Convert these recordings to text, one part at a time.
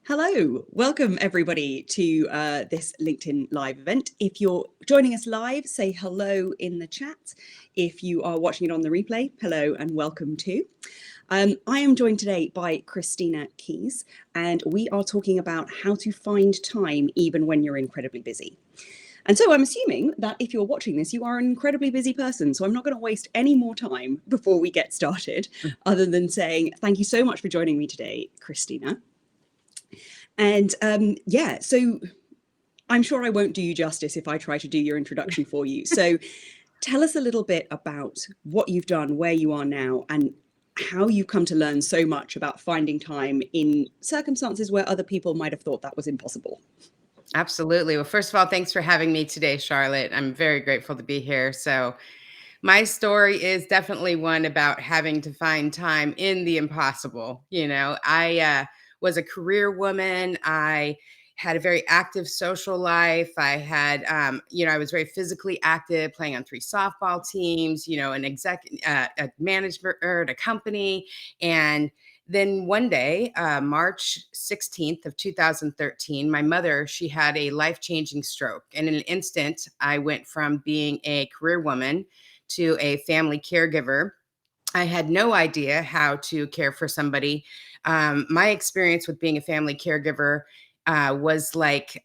Hello, welcome everybody to this LinkedIn Live event. If you're joining us live, say hello in the chat. If you are watching it on the replay, hello and welcome too. I am joined today by Christina Keys, and we are talking about how to find time even when you're incredibly busy. And so I'm assuming that if you're watching this, you are an incredibly busy person. So I'm not going to waste any more time before we get started, other than saying thank you so much for joining me today, Christina. And so I'm sure I won't do you justice if I try to do your introduction for you. So tell us a little bit about what you've done, where you are now, and how you've come to learn so much about finding time in circumstances where other people might have thought that was impossible. Absolutely. Well, first of all, thanks for having me today, Charlotte. I'm very grateful to be here. So, my story is definitely one about having to find time in the impossible. I was a career woman. I had a very active social life. I had, I was very physically active, playing on 3 softball teams, a manager at a company. And then one day, March 16th of 2013, my mother, she had a life-changing stroke. And in an instant, I went from being a career woman to a family caregiver. I had no idea how to care for somebody. My experience with being a family caregiver was like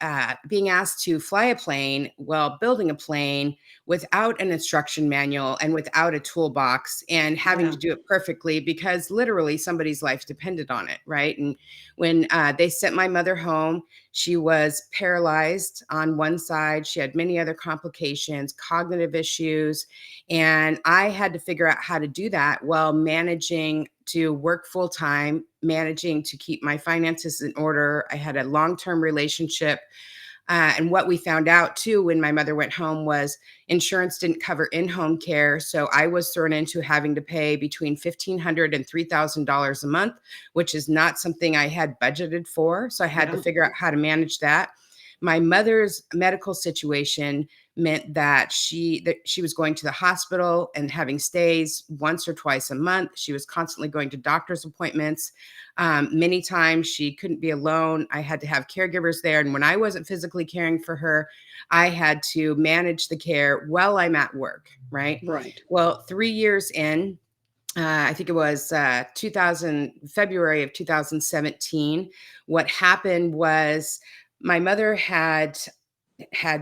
being asked to fly a plane while building a plane without an instruction manual and without a toolbox, and having to do it perfectly because literally somebody's life depended on it, right? And when they sent my mother home, she was paralyzed on one side. She had many other complications, cognitive issues, and I had to figure out how to do that while managing to work full time, managing to keep my finances in order. I had a long-term relationship. And what we found out too when my mother went home was insurance didn't cover in-home care. So I was thrown into having to pay between $1,500 and $3,000 a month, which is not something I had budgeted for. So I had to figure out how to manage that. My mother's medical situation meant that she was going to the hospital and having stays once or twice a month. She was constantly going to doctor's appointments. Many times she couldn't be alone. I had to have caregivers there. And when I wasn't physically caring for her, I had to manage the care while I'm at work, right? Right. Well, 3 years in, I think it was February of 2017, what happened was my mother had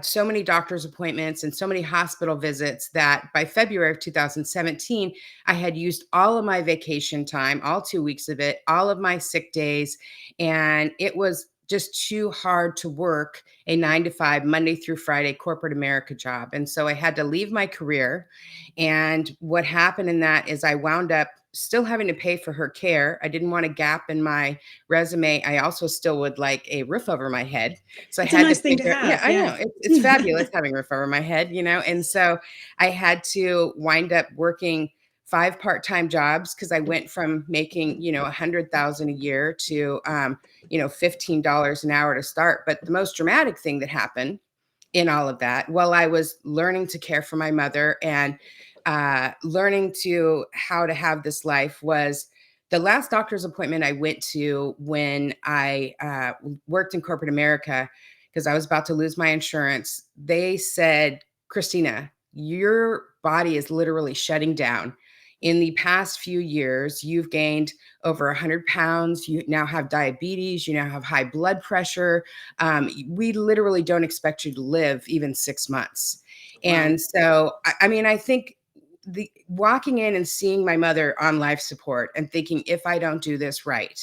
so many doctor's appointments and so many hospital visits that by February of 2017, I had used all of my vacation time, all 2 weeks of it, all of my sick days. And it was just too hard to work a 9 to 5, Monday through Friday corporate America job. And so I had to leave my career. And what happened in that is I wound up still having to pay for her care. I didn't want a gap in my resume. I also still would like a roof over my head. So It's I a had nice to thing to figure, yeah, have. I know it's fabulous having a roof over my head, And so I had to wind up working 5 part-time jobs because I went from making, 100,000 a year to, $15 an hour to start. But the most dramatic thing that happened in all of that, while I was learning to care for my mother and learning to how to have this life, was the last doctor's appointment I went to when I worked in corporate America, because I was about to lose my insurance. They said, Christina, your body is literally shutting down. In the past few years, you've gained over 100 pounds. You now have diabetes. You now have high blood pressure. We literally don't expect you to live even 6 months. Wow. And so, I think the walking in and seeing my mother on life support and thinking, if I don't do this right,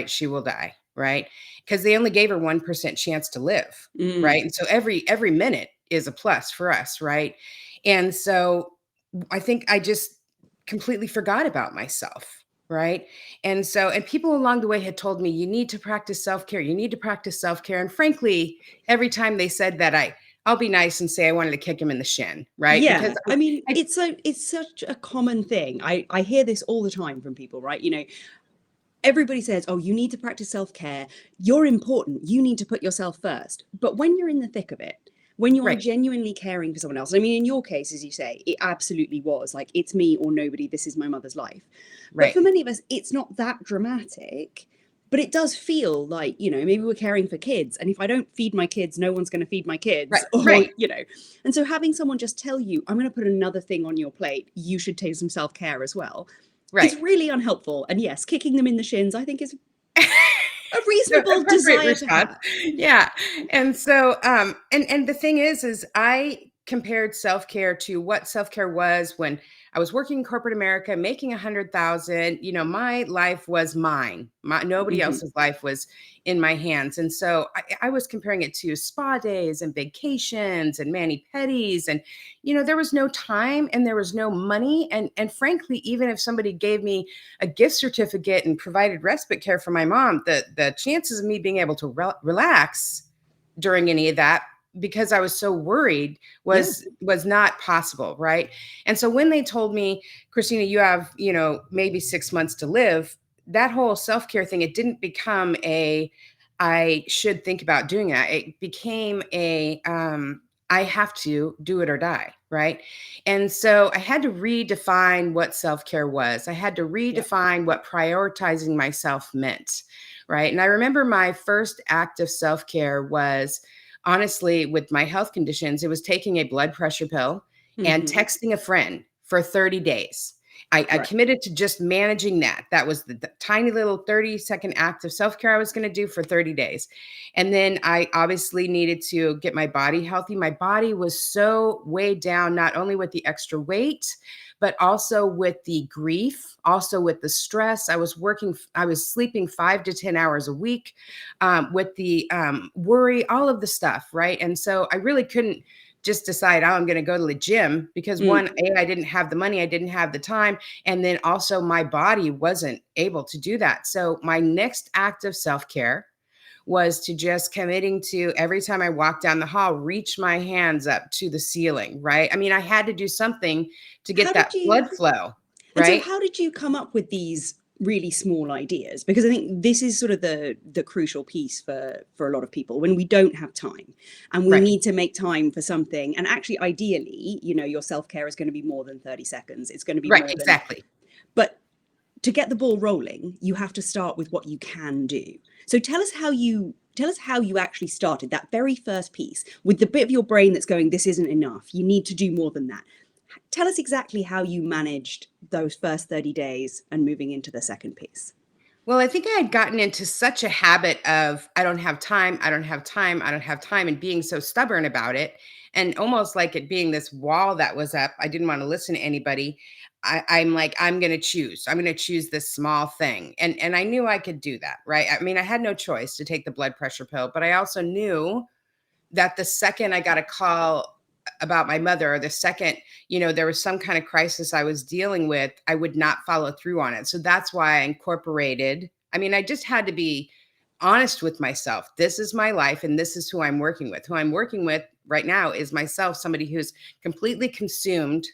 she will die, right? Because they only gave her 1% chance to live, right? And so every minute is a plus for us, right? And so I think I just completely forgot about myself, right? And people along the way had told me, you need to practice self-care. You need to practice self-care. And frankly, every time they said that, I'll be nice and say I wanted to kick him in the shin, right? Yeah, Because I mean, it's such a common thing. I hear this all the time from people, right? Everybody says, oh, you need to practice self-care. You're important. You need to put yourself first. But when you're in the thick of it, when you are right. genuinely caring for someone else, I mean, in your case, as you say, it absolutely was like, it's me or nobody. This is my mother's life. But Right. for many of us, it's not that dramatic. but it does feel like, maybe we're caring for kids, and if I don't feed my kids, no one's going to feed my kids, Right, or right, and so having someone just tell you, I'm going to put another thing on your plate, you should take some self-care as well, is right. really unhelpful. And yes, kicking them in the shins, I think, is a The reasonable appropriate desire to response. have. Yeah. And so and the thing is I compared self-care to what self-care was when I was working in corporate America, making 100,000. My life was mine. Nobody Hmm. else's life was in my hands. And so I was comparing it to spa days and vacations and mani-pedis. And, there was no time and there was no money. And frankly, even if somebody gave me a gift certificate and provided respite care for my mom, the chances of me being able to relax during any of that, because I was so worried, Yeah. was not possible, right? And so when they told me, Christina, you have, maybe 6 months to live, that whole self-care thing, it didn't become I should think about doing that. It became I have to do it or die, right? And so I had to redefine what self-care was. I had to Yeah. redefine what prioritizing myself meant, right? And I remember my first act of self-care was, honestly, with my health conditions, it was taking a blood pressure pill and Hmm. texting a friend for 30 days. I Right. committed to just managing that. That was the tiny little 30-second act of self-care I was going to do for 30 days. And then I obviously needed to get my body healthy. My body was so weighed down, not only with the extra weight, but also with the grief, also with the stress. I was sleeping 5 to 10 hours a week, with the worry, all of the stuff, right? And so I really couldn't just decide, oh, I'm going to go to the gym, because Mm. one, I didn't have the money, I didn't have the time, and then also my body wasn't able to do that. So my next act of self-care was to just committing to, every time I walk down the hall, reach my hands up to the ceiling, right? I mean, I had to do something to How get that did you blood flow, And so right? how did you come up with these really small ideas? Because I think this is sort of the crucial piece for a lot of people when we don't have time and we Right. need to make time for something. And actually, ideally, your self-care is going to be more than 30 seconds. It's going to be Right, more than, exactly. but to get the ball rolling, you have to start with what you can do. So tell us how you actually started that very first piece with the bit of your brain that's going, this isn't enough. You need to do more than that. Tell us exactly how you managed those first 30 days and moving into the second piece. Well, I think I had gotten into such a habit of, I don't have time, I don't have time, I don't have time, and being so stubborn about it, and almost like it being this wall that was up. I didn't want to listen to anybody. I'm like, I'm going to choose. I'm going to choose this small thing, and I knew I could do that, right? I mean, I had no choice to take the blood pressure pill, but I also knew that the second I got a call about my mother, or the second, there was some kind of crisis I was dealing with, I would not follow through on it. So that's why I incorporated. I mean, I just had to be honest with myself. This is my life and this is who I'm working with. Who I'm working with right now is myself, somebody who's completely consumed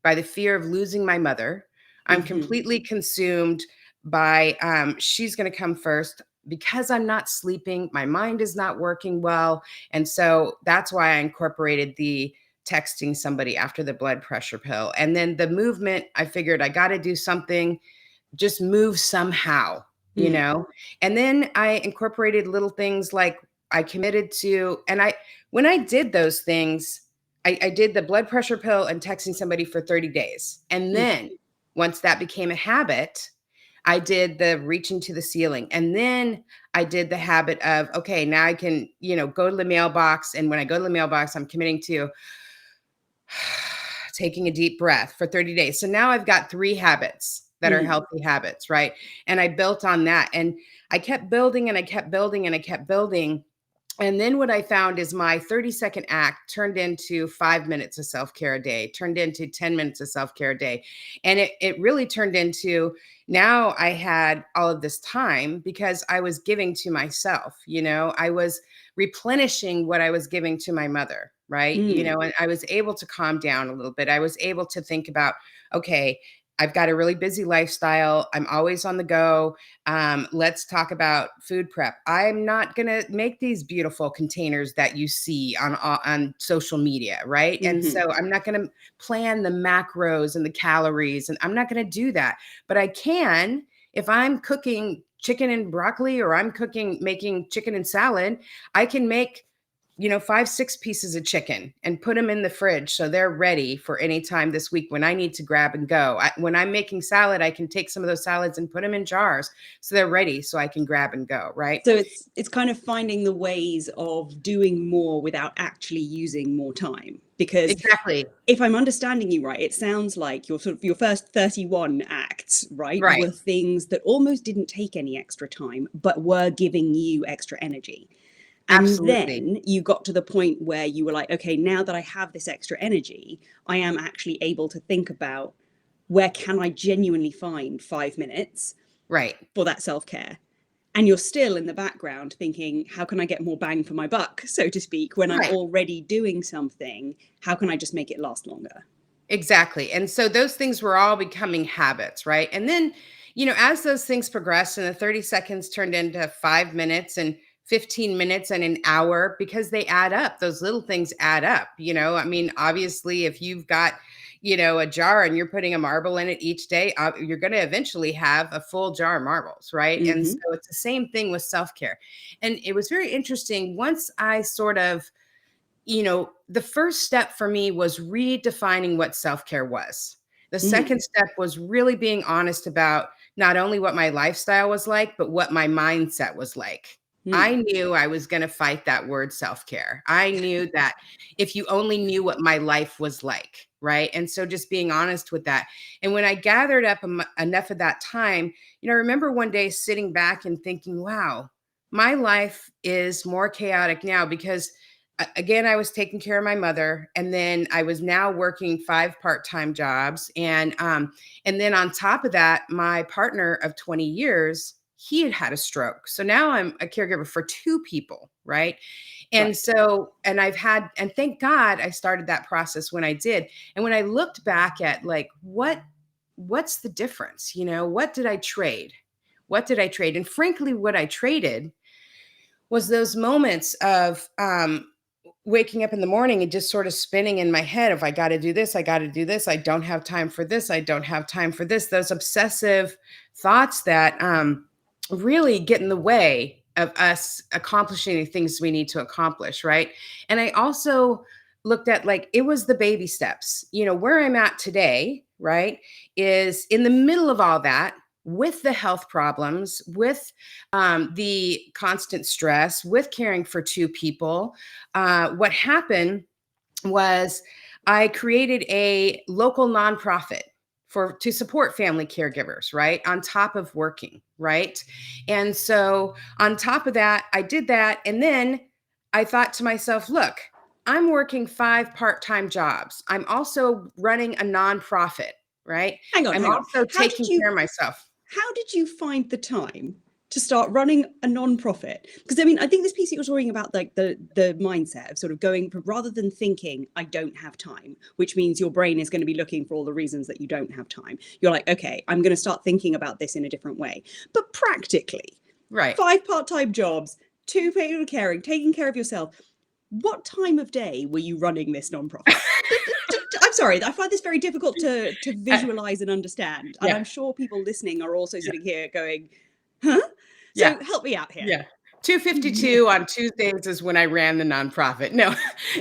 by the fear of losing my mother. I'm Mm-hmm. completely consumed by she's going to come first because I'm not sleeping. My mind is not working well. And so that's why I incorporated the texting somebody after the blood pressure pill. And then the movement, I figured I got to do something, just move somehow, you Mm. know? And then I incorporated little things like I committed to, and when I did those things, I did the blood pressure pill and texting somebody for 30 days. And Mm. then once that became a habit, I did the reaching to the ceiling. And then I did the habit of, okay, now I can, go to the mailbox. And when I go to the mailbox, I'm committing to taking a deep breath for 30 days. So now I've got 3 habits that are Mm. healthy habits, right? And I built on that. And I kept building and I kept building and I kept building. And then what I found is my 30-second act turned into 5 minutes of self-care a day, turned into 10 minutes of self-care a day. And it really turned into, now I had all of this time because I was giving to myself, I was replenishing what I was giving to my mother, right? Mm. And I was able to calm down a little bit. I was able to think about, okay, I've got a really busy lifestyle. I'm always on the go. Let's talk about food prep. I'm not going to make these beautiful containers that you see on social media, right? And Mm-hmm. so I'm not going to plan the macros and the calories, and I'm not going to do that. But I can, if I'm cooking chicken and broccoli, or I'm making chicken and salad, I can make 5, 6 pieces of chicken and put them in the fridge so they're ready for any time this week when I need to grab and go. When I'm making salad, I can take some of those salads and put them in jars so they're ready so I can grab and go, right? So it's kind of finding the ways of doing more without actually using more time. Because Exactly. if I'm understanding you right, it sounds like your first 31 acts, right, Right. were things that almost didn't take any extra time, but were giving you extra energy. And Absolutely. then you got to the point where you were like, okay, now that I have this extra energy, I am actually able to think about where can I genuinely find 5 minutes Right. for that self-care. And you're still in the background thinking, how can I get more bang for my buck, so to speak, when I'm Right. already doing something? How can I just make it last longer? Exactly. And so those things were all becoming habits, right? And then, as those things progressed and the 30 seconds turned into 5 minutes and 15 minutes and an hour, because they add up. Those little things add up. I mean, obviously, if you've got, a jar and you're putting a marble in it each day, you're going to eventually have a full jar of marbles, right? And so Mm-hmm. it's the same thing with self care. And it was very interesting once I sort of the first step for me was redefining what self care was. The Mm. second step was really being honest about not only what my lifestyle was like, but what my mindset was like. I Mm. knew I was going to fight that word self care. I knew that if you only knew what my life was like, right? And so just being honest with that. And when I gathered up enough of that time, I remember one day sitting back and thinking, wow, my life is more chaotic now because again, I was taking care of my mother, and then I was now working 5 part-time jobs, and then on top of that, my partner of 20 years, he had had a stroke. So now I'm a caregiver for 2 people, right? And Right. so, and thank God I started that process when I did. And when I looked back at like what's the difference? What did I trade? What did I trade? And frankly, what I traded was those moments of waking up in the morning and just sort of spinning in my head of I got to do this, I got to do this, I don't have time for this, I don't have time for this. Those obsessive thoughts that really get in the way of us accomplishing the things we need to accomplish, right? And I also looked at like it was the baby steps. Where I'm at today, right, is in the middle of all that with the health problems, with the constant stress, with caring for 2 people. What happened was I created a local nonprofit to support family caregivers, right? On top of working, right? And so on top of that, I did that. And then I thought to myself, look, I'm working 5 part-time jobs. I'm also running a nonprofit, right? Hang on, I'm hang on. also taking care of myself. How did you find the time to start running a non-profit? Because I mean, I think this piece that you're talking about, like the mindset of sort of going rather than thinking I don't have time, which means your brain is going to be looking for all the reasons that you don't have time. You're like, okay, I'm going to start thinking about this in a different way. But practically, Right. 5 part-time jobs, 2 people caring, taking care of yourself. What time of day were you running this non-profit? I'm sorry, I find this very difficult to Uh, visualize and understand. And yeah. I'm sure people listening are also Yeah. sitting here going, huh? Yeah. So help me out here. Yeah. 2:52 on Tuesdays is when I ran the nonprofit. No,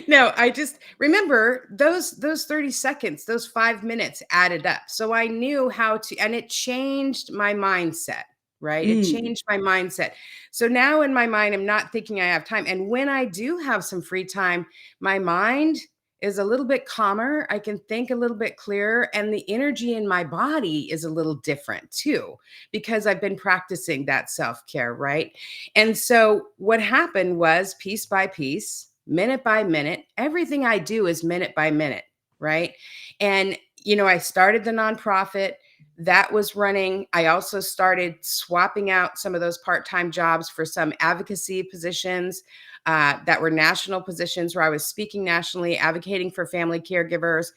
no, I just remember those 30 seconds, those 5 minutes added up. So I knew how to, and it changed my mindset, right? It Mm. changed my mindset. So now in my mind, I'm not thinking I have time. And when I do have some free time, my mind is a little bit calmer. I can think a little bit clearer, and the energy in my body is a little different too, because I've been practicing that self-care, right? And so what happened was piece by piece, minute by minute, everything I do is minute by minute, right? And, I started the nonprofit that was running. I also started swapping out some of those part time jobs for some advocacy positions that were national positions where I was speaking nationally, advocating for family caregivers.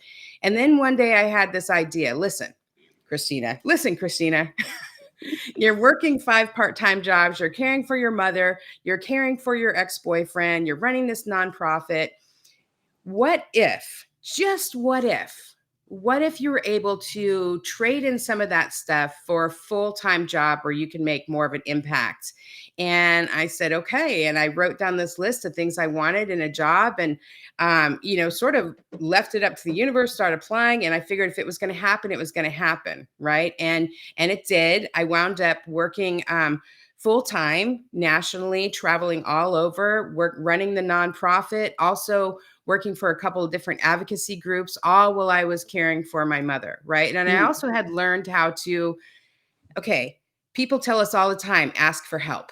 And then one day I had this idea. Listen, Christina, you're working 5 part-time jobs, you're caring for your mother, you're caring for your ex-boyfriend, you're running this nonprofit. What if, just what if what if you were able to trade in some of that stuff for a full-time job where you can make more of an impact? And I said, okay. And I wrote down this list of things I wanted in a job, and, sort of left it up to the universe, started applying. And I figured if it was going to happen, it was going to happen. Right. And it did. I wound up working, full time nationally, traveling all over, running the nonprofit, also working for a couple of different advocacy groups, all while I was caring for my mother, right? And I Mm. also had learned how to, okay, people tell us all the time, ask for help.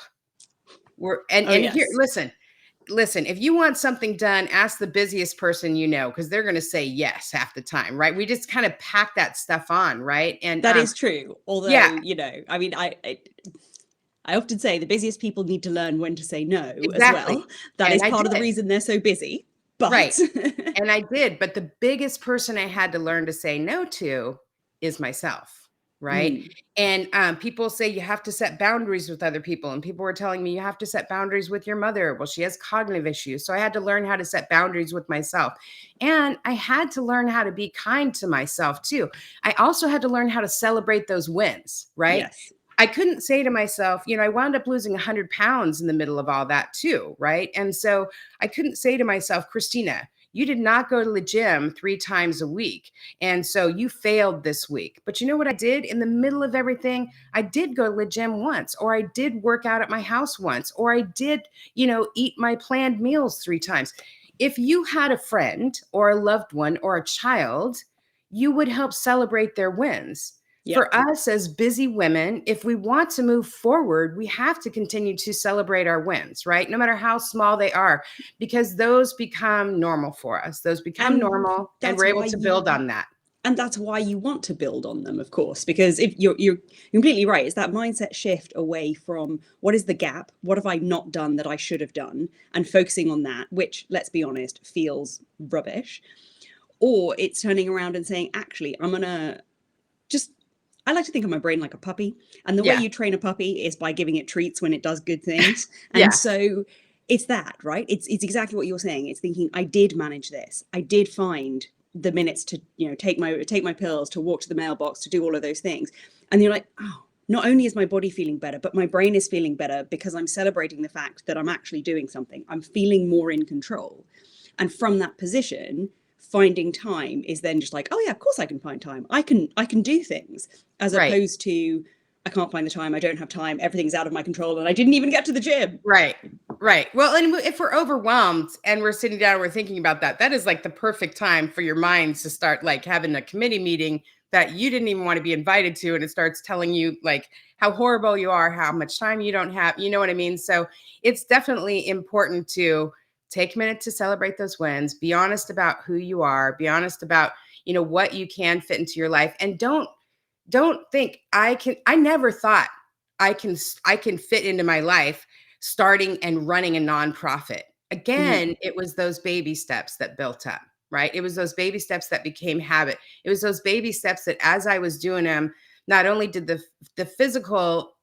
Oh, Here, yes. listen, if you want something done, ask the busiest person you know, because they're going to say yes half the time, right? We just kind of pack that stuff on, right? And That is true. yeah, Although, I mean, I often say the busiest people need to learn when to say no as well. exactly. That And is I part of the did. reason they're so busy. Right. But And I did, but the biggest person I had to learn to say no to is myself, right? Mm, And people say you have to set boundaries with other people, and people were telling me you have to set boundaries with your mother. Well, she has cognitive issues, so I had to learn how to set boundaries with myself, and I had to learn how to be kind to myself too. I also had to learn how to celebrate those wins, right? yes. I couldn't say to myself, I wound up losing 100 pounds in the middle of all that too, right? And so I couldn't say to myself, Christina, you did not go to the gym 3 times a week. And so you failed this week. But you know what I did in the middle of everything? I did go to the gym once, or I did work out at my house once, or I did, eat my planned meals 3 times. If you had a friend or a loved one or a child, you would help celebrate their wins. Yeah. For us as busy women, if we want to move forward, we have to continue to celebrate our wins, right? No matter how small they are, because those become normal for us. Those become And normal, and that's we're why able to build on that. you want to build on them, of course, because if you're completely right, it's that mindset shift away from what is the gap, what have I not done that I should have done, and focusing on that, which, let's be honest, feels rubbish. Or it's turning around and saying, actually, I'm gonna just, I like to think of my brain like a puppy, and the way Yeah. you train a puppy is by giving it treats when it does good things. And Yeah. so it's that, right? It's exactly what you're saying. It's thinking, I did manage this. I did find the minutes to, take my pills, to walk to the mailbox, to do all of those things. And you're like, oh, not only is my body feeling better, but my brain is feeling better because I'm celebrating the fact that I'm actually doing something. I'm feeling more in control. And from that position, finding time is then just like, oh yeah, of course I can find time. I can do things, as Right. opposed to, I can't find the time, I don't have time, everything's out of my control, and I didn't even get to the gym. Right. Right. Well, and if we're overwhelmed and we're sitting down and we're thinking about that, that is like the perfect time for your minds to start like having a committee meeting that you didn't even want to be invited to. And it starts telling you like how horrible you are, how much time you don't have. You know what I mean? So it's definitely important to take a minute to celebrate those wins, be honest about who you are, be honest about, what you can fit into your life. And don't think I never thought I can fit into my life starting and running a nonprofit. Mm, Again, it was those baby steps that built up, right? It was those baby steps that became habit. It was those baby steps that as I was doing them, not only did the physical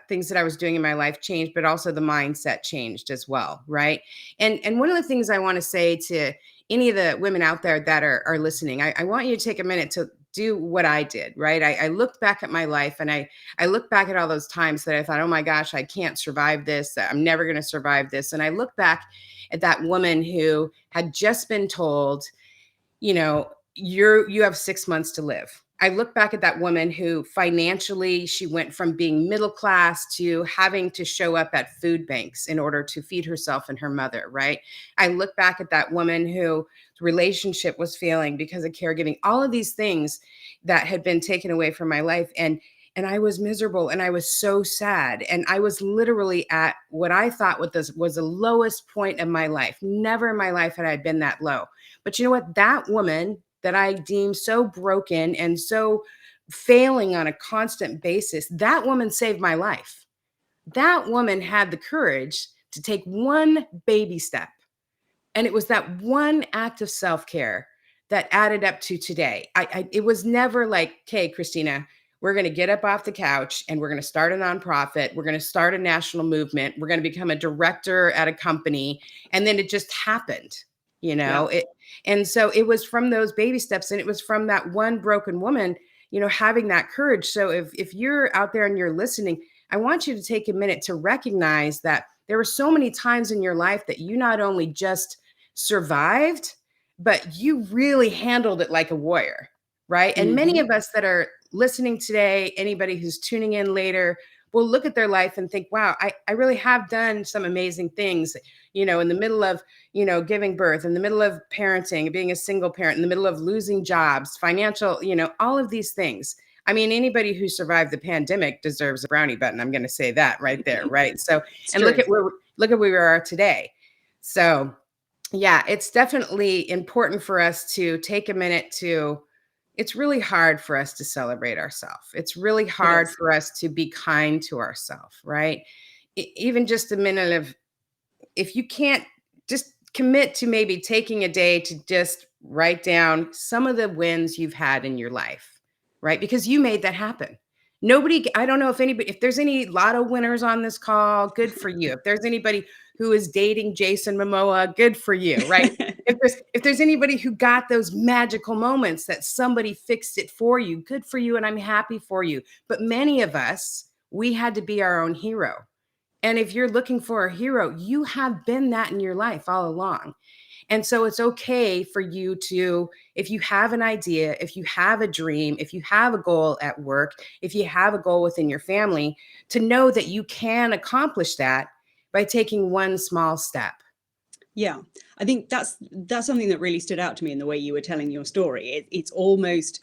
things that I was doing in my life change, but also the mindset changed as well, right? And one of the things I want to say to any of the women out there that are listening, I want you to take a minute to do what I did, right? I looked back at my life, and I look back at all those times that I thought, oh my gosh, I can't survive this. I'm never going to survive this. And I look back at that woman who had just been told, you have 6 months to live. I look back at that woman who financially, she went from being middle class to having to show up at food banks in order to feed herself and her mother, right? I look back at that woman who relationship was failing because of caregiving, all of these things that had been taken away from my life. And I was miserable, and I was so sad. And I was literally at what I thought was the lowest point of my life. Never in my life had I been that low. But you know what? That woman that I deemed so broken and so failing on a constant basis, that woman saved my life. That woman had the courage to take one baby step. And it was that one act of self-care that added up to today. It was never like, okay, Christina, we're going to get up off the couch and we're going to start a nonprofit. We're going to start a national movement. We're going to become a director at a company. And then it just happened. you Yeah. know, it, and so it was from those baby steps, and it was from that one broken woman, having that courage. So if you're out there and you're listening, I want you to take a minute to recognize that there were so many times in your life that you not only just survived, but you really handled it like a warrior, right? And many Mm-hmm. of us that are listening today, anybody who's tuning in later, will look at their life and think, wow, I really have done some amazing things, in the middle of, giving birth, in the middle of parenting, being a single parent, in the middle of losing jobs, financial, all of these things. I mean, anybody who survived the pandemic deserves a brownie button. I'm going to say that right there, right? So, It's and true. look at where we are today. So, yeah, it's definitely important for us to take a minute to, it's really hard for us to celebrate ourselves. It's really It hard is. for us to be kind to ourselves, right? Even just a minute of, if you can't, just commit to maybe taking a day to just write down some of the wins you've had in your life, right? Because you made that happen. I don't know if there's any lotto winners on this call, good for you. If there's anybody who is dating Jason Momoa, good for you, right? If there's anybody who got those magical moments that somebody fixed it for you, good for you, and I'm happy for you. But many of us, we had to be our own hero. And if you're looking for a hero, you have been that in your life all along. And so it's okay for you to, if you have an idea, if you have a dream, if you have a goal at work, if you have a goal within your family, to know that you can accomplish that by taking one small step. Yeah, I think that's something that really stood out to me in the way you were telling your story. It's almost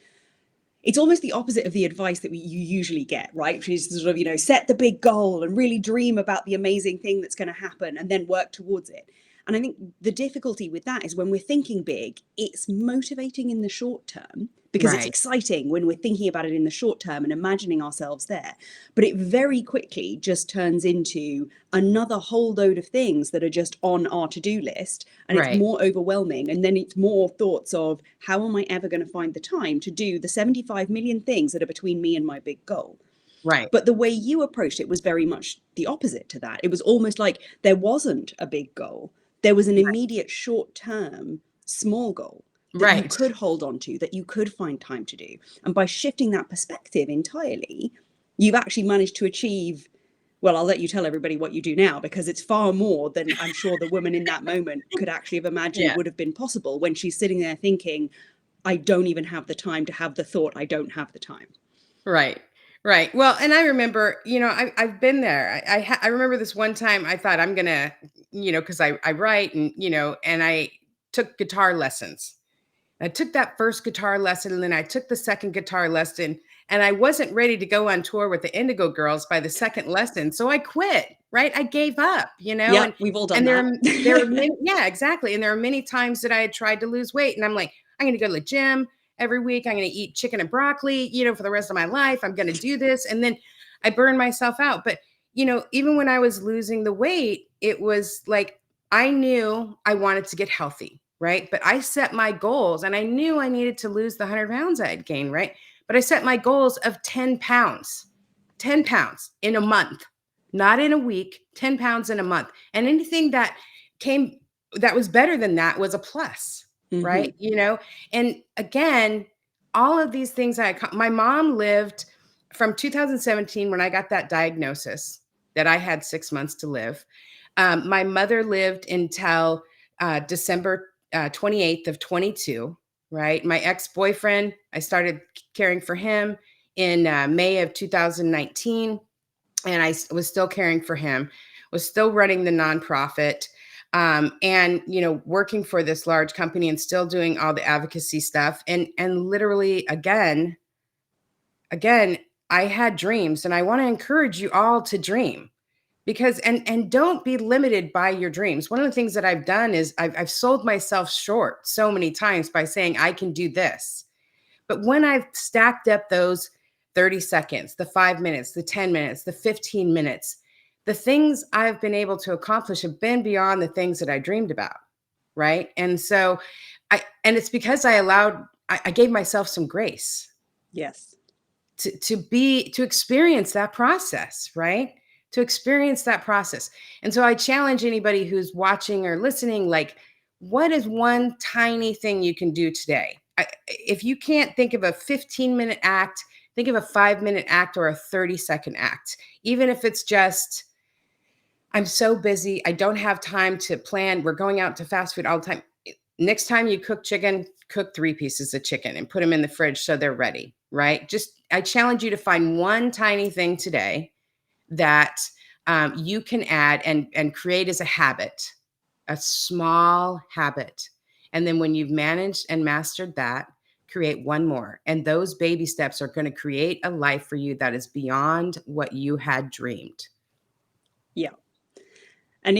the opposite of the advice that you usually get, right? Which is sort of, set the big goal and really dream about the amazing thing that's going to happen and then work towards it. And I think the difficulty with that is when we're thinking big, it's motivating in the short term because it's Right, exciting when we're thinking about it in the short term and imagining ourselves there. But it very quickly just turns into another whole load of things that are just on our to-do list, and it's right, more overwhelming. And then it's more thoughts of, how am I ever going to find the time to do the 75 million things that are between me and my big goal? right, But the way you approached it was very much the opposite to that. It was almost like there wasn't a big goal. There was an immediate short term small goal that you right, could hold on to, that you could find time to do. And by shifting that perspective entirely, you've actually managed to achieve, well, I'll let you tell everybody what you do now, because it's far more than I'm sure the woman in that moment could actually have imagined yeah, would have been possible, when she's sitting there thinking, I don't even have the time to have the thought, I don't have the time. right. Right. Well, and I remember, I've been there. I remember this one time I thought I'm gonna, because I write, and I took guitar lessons. I took that first guitar lesson, and then I took the second guitar lesson, and I wasn't ready to go on tour with the Indigo Girls by the second lesson. So I quit, right? I gave up, Yeah, and we've all done and that. there are many, yeah, exactly. And there are many times that I had tried to lose weight, and I'm like, I'm gonna go to the gym every week. I'm gonna eat chicken and broccoli, for the rest of my life. I'm gonna do this. And then I burned myself out. But even when I was losing the weight, it was like I knew I wanted to get healthy, right? But I set my goals, and I knew I needed to lose the 100 pounds I had gained, right? But I set my goals of 10 pounds, 10 pounds in a month, not in a week, 10 pounds in a month. And anything came that was better than that was a plus, Mm-hmm. right? And again, all of these things my mom lived from 2017 when I got that diagnosis that I had 6 months to live. My mother lived until December 28th of 22, right? My ex-boyfriend, I started caring for him in May of 2019, and I was still caring for him, was still running the nonprofit, and working for this large company, and still doing all the advocacy stuff. And literally, again, I had dreams, and I want to encourage you all to dream, because and don't be limited by your dreams. One of the things that I've done is I've sold myself short so many times by saying I can do this. But when I've stacked up those 30 seconds, the 5 minutes, the 10 minutes, the 15 minutes, the things I've been able to accomplish have been beyond the things that I dreamed about. Right. And so and it's because I gave myself some grace Yes. to experience that process, right? To experience that process. And so I challenge anybody who's watching or listening, like, what is one tiny thing you can do today? If you can't think of a 15-minute act, think of a 5-minute act or a 30-second act. Even if it's just, I'm so busy, I don't have time to plan. We're going out to fast food all the time. Next time you cook chicken, cook 3 pieces of chicken and put them in the fridge so they're ready, right? Just, I challenge you to find one tiny thing today that you can add and create as a habit, a small habit. And then when you've managed and mastered that, create one more. And those baby steps are going to create a life for you that is beyond what you had dreamed. Yeah. And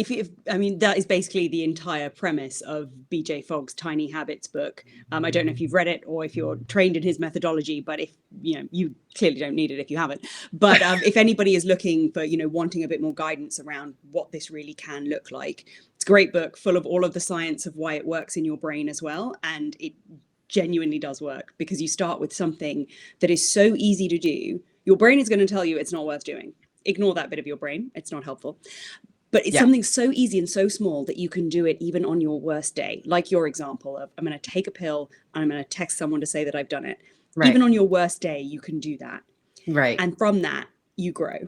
I mean, that is basically the entire premise of BJ Fogg's Tiny Habits book. I don't know if you've read it or if you're trained in his methodology, but if, you clearly don't need it if you haven't. But if anybody is looking for, wanting a bit more guidance around what this really can look like, it's a great book full of all of the science of why it works in your brain as well. And it genuinely does work because you start with something that is so easy to do. Your brain is going to tell you it's not worth doing. Ignore that bit of your brain. It's not helpful. But it's something so easy and so small that you can do it even on your worst day. Like your example of, I'm going to take a pill and I'm going to text someone to say that I've done it. Right. Even on your worst day, you can do that. Right. And from that, you grow.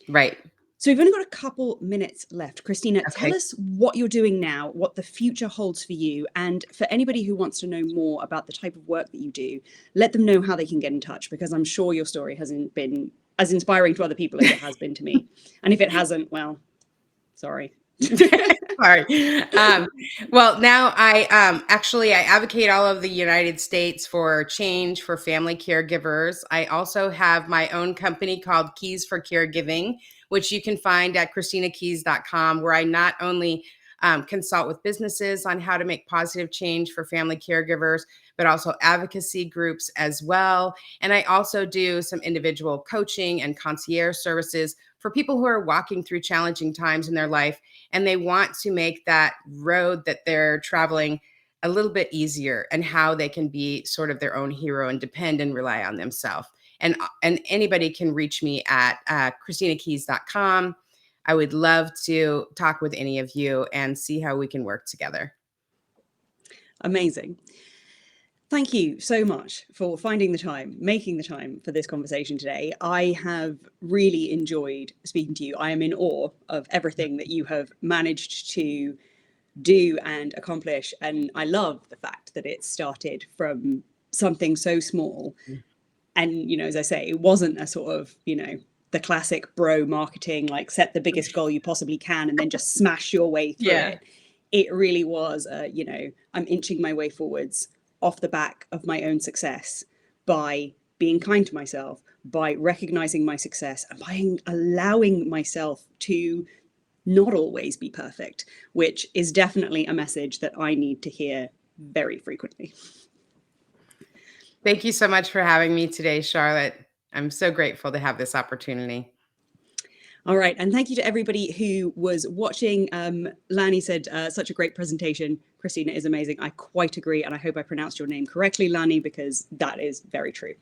Right. So we've only got a couple minutes left. Christina, Okay. tell us what you're doing now, what the future holds for you. And for anybody who wants to know more about the type of work that you do, let them know how they can get in touch, because I'm sure your story hasn't been as inspiring to other people as it has been to me. And if it hasn't, well, sorry. Sorry. Well, now I advocate all over the United States for change for family caregivers. I also have my own company called Keys for Caregiving, which you can find at ChristinaKeys.com, where I not only consult with businesses on how to make positive change for family caregivers, but also advocacy groups as well. And I also do some individual coaching and concierge services for people who are walking through challenging times in their life and they want to make that road that they're traveling a little bit easier, and how they can be sort of their own hero and depend and rely on themselves. And anybody can reach me at ChristinaKeys.com. I would love to talk with any of you and see how we can work together. Amazing. Thank you so much for finding the time, making the time for this conversation today. I have really enjoyed speaking to you. I am in awe of everything that you have managed to do and accomplish. And I love the fact that it started from something so small. And, as I say, it wasn't a sort of, the classic bro marketing, like set the biggest goal you possibly can and then just smash your way through it. It really was, I'm inching my way forwards off the back of my own success by being kind to myself, by recognizing my success, and by allowing myself to not always be perfect, which is definitely a message that I need to hear very frequently. Thank you so much for having me today, Charlotte. I'm so grateful to have this opportunity. All right. And thank you to everybody who was watching. Lani said, such a great presentation. Christina is amazing. I quite agree. And I hope I pronounced your name correctly, Lani, because that is very true.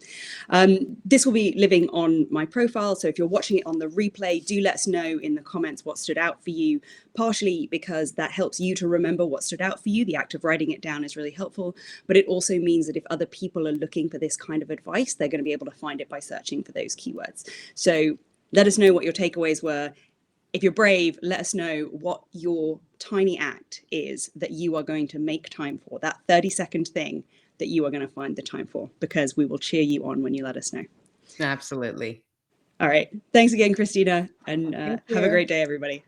This will be living on my profile. So if you're watching it on the replay, do let us know in the comments what stood out for you, partially because that helps you to remember what stood out for you. The act of writing it down is really helpful. But it also means that if other people are looking for this kind of advice, they're going to be able to find it by searching for those keywords. So let us know what your takeaways were. If you're brave, let us know what your tiny act is that you are going to make time for, that 30-second thing that you are going to find the time for, because we will cheer you on when you let us know. Absolutely. All right. Thanks again, Christina, and have a great day, everybody.